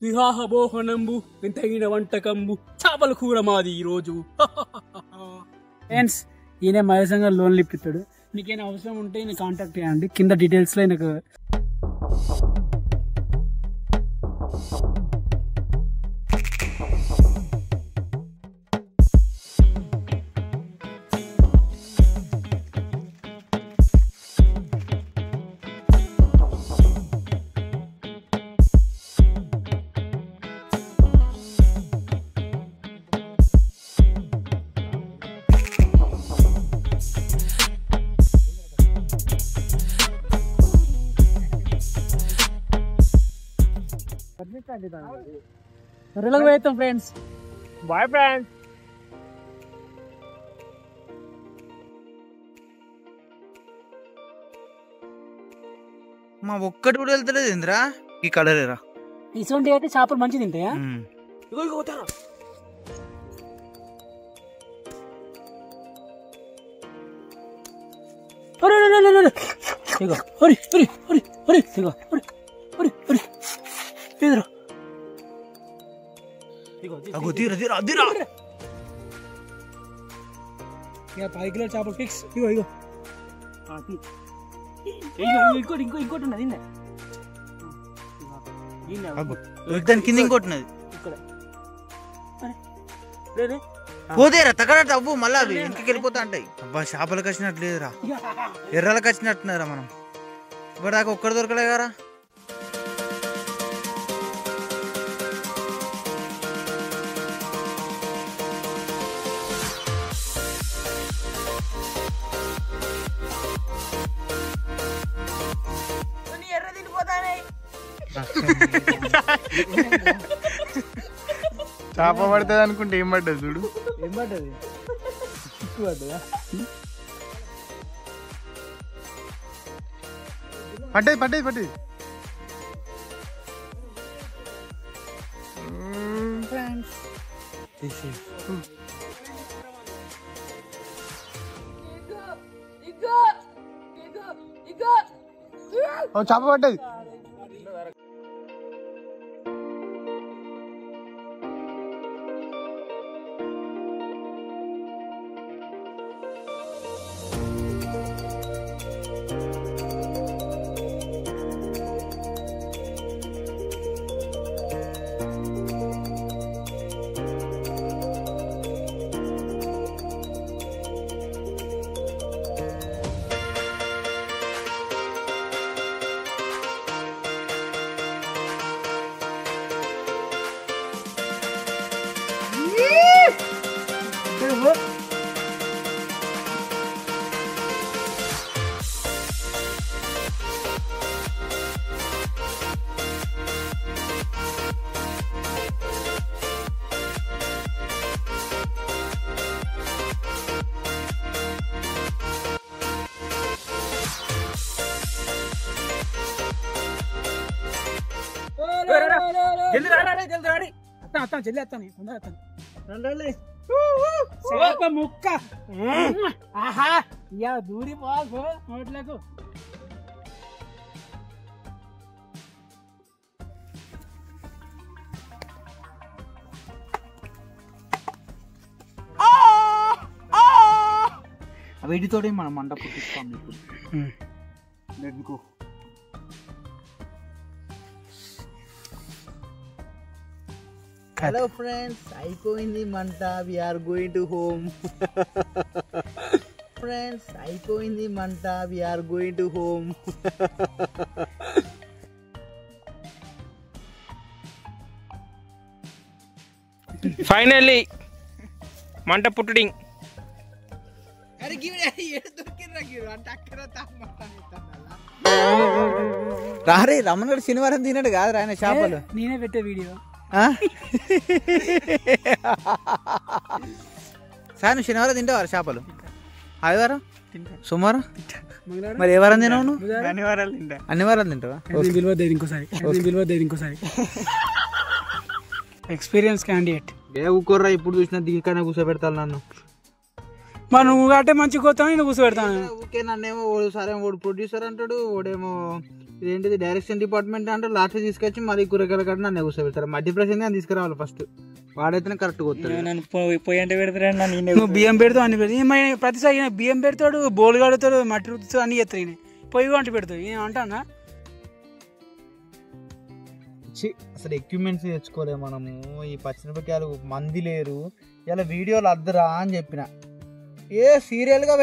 వివాహమోహనంబు వింతగిన వంటకంబు చేపల కూర మాది ఈరోజు. ఫ్రెండ్స్, ఈయన మహేశంగా లోన్ లిప్పిస్తాడు. మీకేమైనా అవసరం ఉంటే ఈయన కాంటాక్ట్ చేయండి, కింద డీటెయిల్స్లో నాకు. వెళ్తాం ఫ్రెండ్స్. Bye friends. మా ఒక్కటి కూడా వెళ్తలేదు ఇంద్రా. ఈ కలరేరా ఇటువంటి అయితే చేపలు మంచి తింటాయా? పైకిలో చేపలు ఫిక్స్. ఇంకోటి ఉన్నది దాని కింద ఇంకోటి ఉన్నది. పోతేరా తగ్గట్టు అవ్వు, మళ్ళీ అవి ఇంటికి వెళ్ళిపోతా అంటాయి. అబ్బా, చేపలకు వచ్చినట్టు లేదురా, ఎర్రలకు వచ్చినట్టున్నారా. మనం ఇప్పటిదాకా ఒక్కడు దొరకలే కదా. చేప పడుతుంది అనుకుంటే ఏం పడ్డది చూడు. ఏం పడ్డది? చిక్కు పడ్డదా? పడ్డది. చేప పడ్డది. ముక్క దూరి పోకు నోట్లకు. వీటితోటి మనం మంట పుట్టిస్తాం. మీకు హలో ఫ్రెండ్స్, అయిపోయింది మంట. We are going to home. Friends, అయిపోయింది మంట. We are going to home. Finally మంట పుట్టడింగ్. రారే రమణ గారు శనివారం తిన్నాడు కాదు ఆయన చేపలు. నేనే పెట్టే వీడియో. సార్, నువ్వు శనివారం తింటావారు చేపలు? ఆదివారం, సోమవారం, మరి ఏ వారం తినవు నువ్వు? అన్ని వారాలు తింటావా? ఇంకోసారి ఎక్స్పీరియన్స్ క్యాండిడేట్. ఏ ఊకోర్రా, ఇప్పుడు చూసినా దిగికనే కూర్చోబెడతాను నన్ను. మరి నువ్వు అంటే మంచిగా పోతావు, నేను కూర్చోబెడతాను. ఊకే నన్నేమో ఓడు సరే ఓడు ప్రొడ్యూసర్ అంటాడు, ఓడేమో ఇదేంటిది డైరెక్షన్ డిపార్ట్మెంట్ అంటే లాస్ట్ తీసుకొచ్చి మళ్ళీ కూరగాయల కాడ నన్ను కూర్చోబెడతారు. మధ్యప్రదేశ్ అని తీసుకురావాలి ఫస్ట్, వాడైతేనే కరెక్ట్ కొత్తాడు. పోయి అంటే పెడతారా నువ్వు బియ్యం పెడతావు అన్ని పెడతావు, ప్రతిసారి బియ్యం పెడతాడు, బోలు కడుతాడు, మట్టి రుద్దుతాడు, అన్ని చేస్తాడు. ఈయన పొయ్యి వంట పెడతావు ఏమంటానా? అసలు ఎక్విప్మెంట్స్ తెచ్చుకోలేము మనము. ఈ పచ్చిమిరపకాయలు మంది లేరు, ఇలా వీడియోలు అద్దరా అని చెప్పిన. సీరియల్గా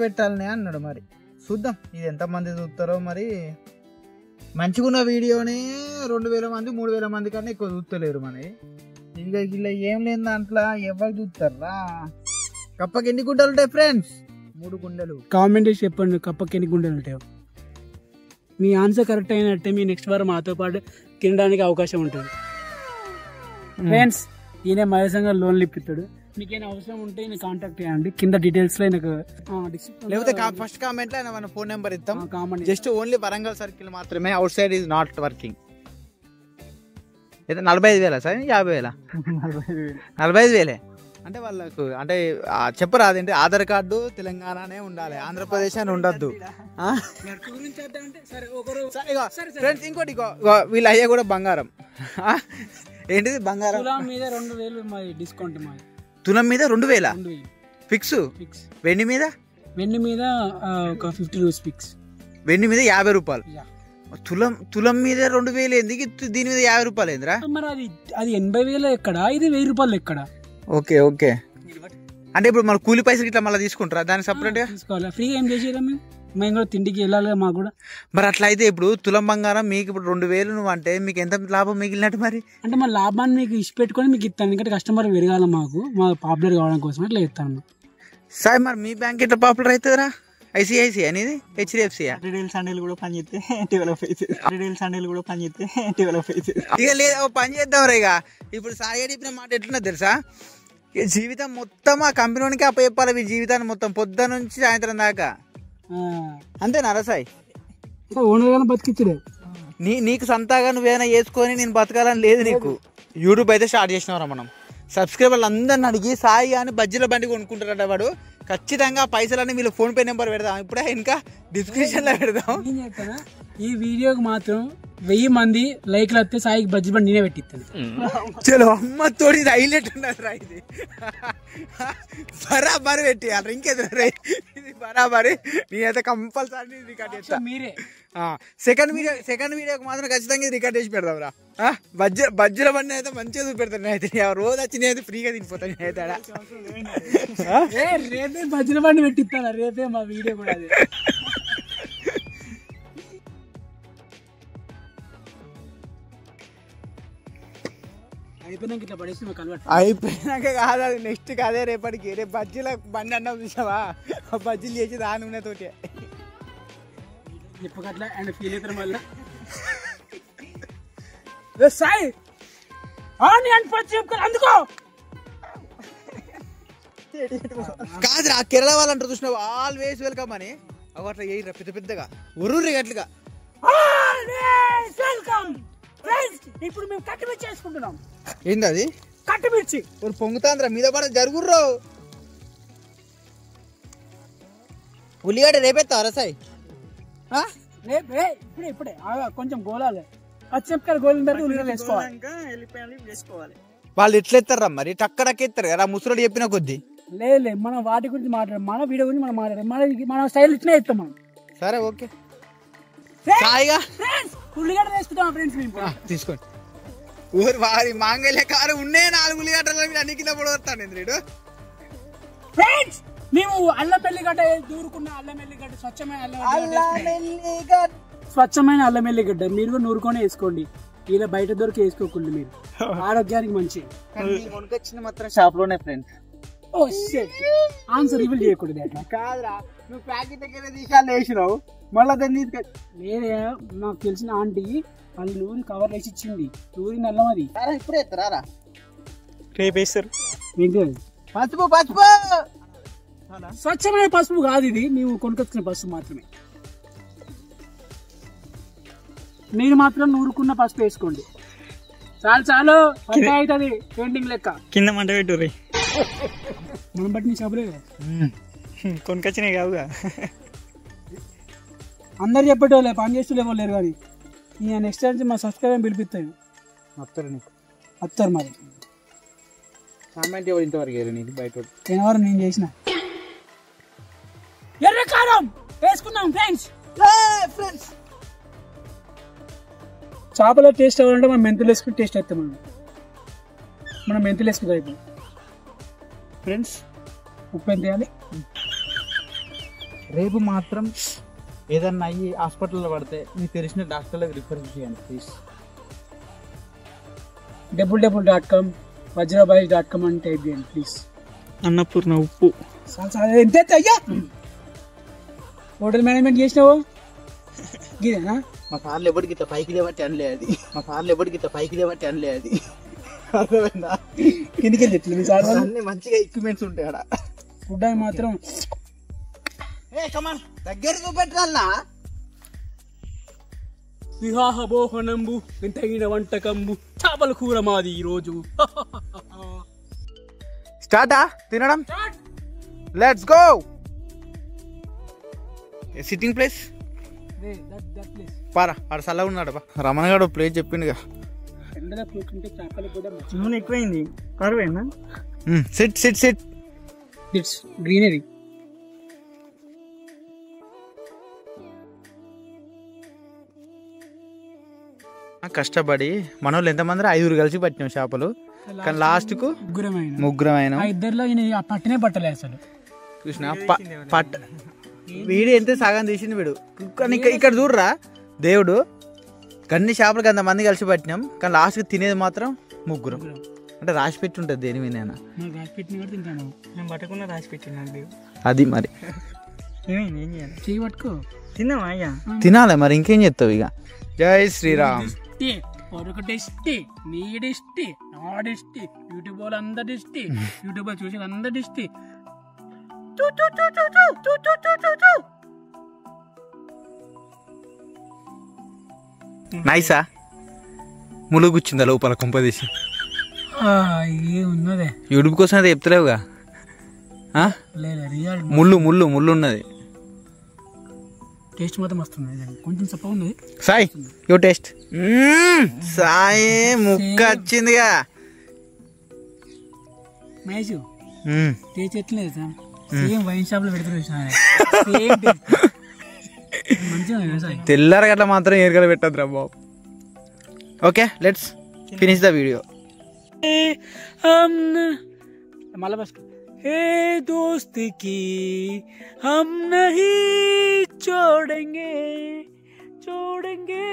పెట్టాలనే అన్నాడు. మరి చూద్దాం ఇది ఎంతమంది చూస్తారో. మరి మంచిగున్న వీడియోని 2000 మంది 3000 మంది కన్నా ఎక్కువ చూస్తలేరు. మరి ఇంకా ఇలా ఏం లేని దాంట్లో ఎవరు చూస్తారా? కప్పకి ఎన్ని గుండెలు ఉంటాయి ఫ్రెండ్స్? 3 గుండెలు. కామెంట్ చేసి చెప్పండి కప్పకి ఎన్ని గుండెలు ఉంటాయో. మీ ఆన్సర్ కరెక్ట్ అయినట్టే మీ నెక్స్ట్ వారం మాతో పాటు తినడానికి అవకాశం ఉంటుంది. ఫ్రెండ్స్, ఈయన మహేశంగా లోన్లు ఇప్పిస్తాడు. మీకేమైనా అవసరం ఉంటే ఈయన కాంటాక్ట్ చేయండి. కింద డీటెయిల్స్ లో లేకపోతే ఫస్ట్ కామెంట్ లో మన ఫోన్ నెంబర్ ఇస్తాం. జస్ట్ ఓన్లీ వరంగల్ సర్కిల్ మాత్రమే, out side is not working. అయితే 45,000 సార్? 50,000? 45,000 అంటే వాళ్ళకు అంటే చెప్పరాదేంటి, ఆధార్ కార్డు తెలంగాణనే ఉండాలి, ఆంధ్రప్రదేశ్ అని ఉండద్దు. ఫ్రెండ్స్ ఇంకోటి, వీళ్ళు అయ్యే కూడా బంగారం. ఏంటిది బంగారం? తులం మీద 2,000 డిస్కౌంట్. తులం మీద 2,000 ఫిక్స్. వెండి మీద ఒక 50 రూపీస్ ఫిక్స్. వెండి మీద 50 రూపాయలు. తులం మీద 2,000 ఎందుకు? దీని మీద 50 రూపాయలు ఏంద్రా? మరి అది 80,000 ఎక్కడ, ఇది 1000 రూపాయలు ఎక్కడ? ఓకే అంటే ఇప్పుడు మన కూలి పైసలు ఇట్లా మళ్ళీ తీసుకుంటారా దానికి సపరేట్ గా? తీసుకోవాలి. ఫ్రీగా ఏం చేసేదా? మేము కూడా తిండికి వెళ్ళాలి మాకు కూడా. మరి అట్లా అయితే ఇప్పుడు తులం బంగారం మీకు ఇప్పుడు 2,000 నువ్వు అంటే మీకు ఎంత లాభం మిగిలినట్టు? మరి అంటే మా లాభాన్ని మీకు ఇచ్చి పెట్టుకొని మీకు ఇస్తాను, ఎందుకంటే కస్టమర్ పెరగాలి మాకు పాపులర్ కావడం కోసం అట్లా ఇస్తాను. సార్ మరి మీ బ్యాంక్ ఎట్లా పాపులర్ అవుతుందిరా? ఐసిఐసిఐ అనేది హెచ్డిఎఫ్సి రిటైల్ సండేలు కూడా పనిచేస్తే డెవలప్ అవుతుంది. ఇక లేదు పని చేద్దాం రా. ఇక ఇప్పుడు సాయి చెప్పిన మాట ఎట్లున్నది తెలుసా? ఇక జీవితం మొత్తం ఆ కంపెనీకి అప్పచెప్పాలి. మీ జీవితాన్ని మొత్తం పొద్దున నుంచి సాయంత్రం దాకా అంతేనా సాయి? బతికించడే నీకు సంతాగా నువ్వేమైనా వేసుకొని నేను బతకాలని లేదు నీకు. యూట్యూబ్ అయితే స్టార్ట్ చేసినవరా మనం. సబ్స్క్రైబర్లు అందరిని అడిగి సాయి కానీ బజ్జీల బండి కొనుక్కుంటారట వాడు. ఖచ్చితంగా పైసలన్నీ వీళ్ళు ఫోన్ పే నెంబర్ పెడదాం. ఇప్పుడే ఇంకా డిస్క్రిప్షన్ లో పెడదాం. ఈ వీడియోకి మాత్రం 1000 మంది లైక్లు వస్తే సాయికి బజ్జీ బండి నేనే పెట్టిస్తాను. చలో అమ్మ తోడి ఇది హైలైట్ ఉన్నది రా. ఇది బరాబరి పెట్టి ఇంకేదో ఇది బరాబరి. నేనైతే కంపల్సరీ రికార్డ్ చేస్తా. మీరే సెకండ్ వీడియోకి మాత్రం ఖచ్చితంగా రికార్డ్ చేసి పెడదాం రా. బజ్జీల బండి అయితే మంచిగా చూపెడతాను. అయితే రోజు వచ్చి నేనైతే ఫ్రీగా తినిపోతాను. రేపే బజ్జీల బండి పెట్టిస్తాను. రేపే మా వీడియో కూడా అదే. అయిపోయినాక కాదు అది, నెక్స్ట్ కాదే రేపటికి. రేపు బజ్జీల బండి అన్నావు చూసావా, బజ్జీలు చేసి ఆ నూనెతోటి చెప్పగట్లా అండ్ ఫీల్ అవుతారు మళ్ళీ. సాయి అందుకో కాదురా, కేరళ వాళ్ళంటారు చూసినావు ఆల్వేస్ వెల్కమ్ అని. అవి అట్లా ఏ పెద్ద పెద్దగా ఉర్రు గట్లుగా. ఇప్పుడు మేము కట్టిమిర్చి చేసుకుంటున్నాం. ఏంది అది? కట్టిమిర్చి పొంగుతాంద్రా మీద పడ జరుగుర్రో. ఉల్లిగడ్డ రేపెత్తావరా సాయి? ఇప్పుడే కొంచెం గోలాలి. పచ్చిమిరపకాయలు గోలిన తర్వాత ఉల్లిగడ్డ వేసుకోవాలి. వాళ్ళు ఎట్లా ఎత్తారా మరి? టక్కడక్కెత్తారు కదా ముసరుడు చెప్పిన కొద్దీ. లేదు మనం వాటి గురించి మాట్లాడాం, మన వీడియో గురించి మనం మాట్లాడాం. మన స్టైల్ ఇచ్చినా ఇస్తాం మనం. సరే ఓకే ఉల్లిగడ్డ వేసుకుంటాం ఫ్రెండ్స్. తీసుకోండి. ఊరు వారి మాంగళ్య కారు ఉండే 4 ఉల్లిగడ్డలు అన్ని కింద పడవస్తాను ఎందుకు. ఫ్రెండ్స్ మేము అల్లం ఎల్లిగడ్డ దూరుకున్న అల్లం ఎల్లిగడ్డ స్వచ్ఛమైన అల్లం ఎల్లిగడ్డ మీరు కూడా నూరుకొని వేసుకోండి. ఇలా బయట దొరికి వేసుకోకండి, మీరు ఆరోగ్యానికి మంచి. కొనుకొచ్చింది మాత్రం షాప్ లోనే ఫ్రెండ్స్. ఆన్సర్ రివీల్ చేయకూడదు అట్లా. కాదురా, నువ్వు ప్యాకెట్ దగ్గర తీసాలు వేసినావు మళ్ళీ దాన్ని లేదే. నాకు తెలిసిన ఆంటీ వాళ్ళు నూరి కవర్ వేసి ఇచ్చింది. నూరి నల్లం అది ఇప్పుడే ఎత్తారా? రేపు వేస్తారు. పసుపు స్వచ్ఛమైన పసుపు కాదు ఇది, మేము కొనుకొచ్చుకునే పసుపు మాత్రమే. మీరు మాత్రం నూరుకున్న పసుపు వేసుకోండి. చాలు పంట అవుతుంది పెయింటింగ్ లెక్క. కింద మంట పెట్టు రే. మనం బట్టి నీ షాపులే కొనుకొచ్చినాయి కావుగా. అందరు చెప్పేటోళ్ళే పని చేస్తూ లేరు కానీ ఇక నెక్స్ట్ నుంచి మా సబ్స్క్రైబర్ పిలిపిస్తాయి వస్తారు నీకు వస్తారు మరి కామెంట్ ఎవరు ఇంతవరకు వేరు నీకు బయట ఎవరు నేను చేసిన ఎర్ర కారం వేసుకున్నాం ఫ్రెండ్స్. చేపల టేస్ట్ అవ్వాలంటే మనం మెంతులు వేసుకుని టేస్ట్ అవుతాం మనం మెంతులు వేసుకుంటాం ఇప్పుడు ఫ్రెండ్స్. ఉప్పు ఎంత వేయాలి? రేపు మాత్రం ఏదన్నా అయ్యి హాస్పిటల్లో పడితే మీకు తెలిసిన డాక్టర్లకు రిఫర్ చేయండి ప్లీజ్. www.com vajrabai.com అని టైప్ చేయండి ప్లీజ్. అన్నపూర్ణ ఉప్పు ఎంత అయ్యా హోటల్ మేనేజ్మెంట్ చేసినావు గిదేనా? మా సార్లు ఎప్పటికి ఇట్లా పైకి లేబట్టి అనలే అది. మా సార్లు ఎప్పటికి ఇట్లా పైకి లేబట్టి అనలే అది. అర్థమైందా? కిందికి వెళ్ళి మీ సార్ అన్ని మంచిగా ఎక్విప్మెంట్స్ ఉంటాయి ఆడ. ఫుడ్ అవి మాత్రం దగ్గర చూపెట్టాలనా వివాహ బోహనంబు వింతగిన వంటకంబు చేపల కూర మాది ఈరోజు. స్టార్టా తినడం. Let's go. సిట్టింగ్ ప్లేస్ పారా ఆడ చల్లగా ఉన్నాడు బా. రమణ గారు ప్లేస్ చెప్పిండుగా. ఎండలో కూర్చుంటే చేపలకు కూడా నూనె ఎక్కువైంది పర్వేనా. Sit sit sit. It's greenery. కష్టపడి మన వాళ్ళు ఎంతమంది 5 కలిసి పట్టినాం చేపలు. కానీ లాస్ట్ కు ముగ్గురమైన ఇద్దరులో పట్టినే పట్టలే అసలు. చూసిన పట్ట వీడు ఎంత సగం తీసింది వీడు. కానీ ఇక్కడ చూడరా దేవుడు గన్ని చేపలకు అంతమంది కలిసి పట్టినాం. కానీ లాస్ట్కి తినేది మాత్రం ముగ్గురం. అంటే రాసి పెట్టి ఉంటుంది దేని మీద నేను పట్టకుండా రాసి పెట్టిన అది మరి. ఏమైంది ఏం చేయాలి? చెయ్యి పట్టుకో తిన్నావా అయ్యా? తినాలి మరి ఇంకేం చేస్తావు ఇక. జై శ్రీరామ్. పొరకటిష్టి నీడిష్టి నాడిష్టి యూట్యూబ్ వాళ్ళు అందరిష్టి యూట్యూబ్ చూసి అందరిష్టి. నైసా ములుగు కూర్చుందా లోపల కుంపదీసి. ఉన్నదే యూట్యూబ్ కోసం అయితే చెప్తలేవుగా. ముళ్ళు ముళ్ళు ముళ్ళు ఉన్నది. టేస్ట్ మాత్రం వస్తుంది కొంచెం చప్ప ఉన్నది. సాయి యో టేస్ట్. సాయి ముక్క వచ్చిందిగా. మహేష్ టేస్ట్ ఎట్లేదు సార్ సేమ్ వైన్ షాప్ లో పెడుతున్నా మంచిగా తెల్లారి గట్ల మాత్రం ఏరుగల పెట్టద్దురా బాబు. Okay let's finish the video. మళ్ళా ఫస్ట్ हे दोस्त की हम नहीं छोड़ेंगे छोड़ेंगे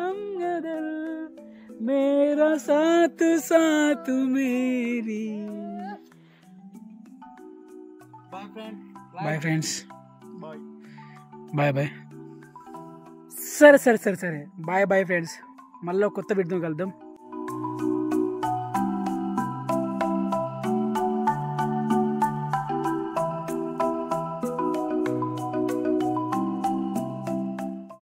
हम गदर मेरा साथ साथ मेरी. Bye friends bye bye. సరే బాయ్ బాయ్ ఫ్రెండ్స్. మళ్ళీ కొత్త వీడియోతో కలుద్దాం.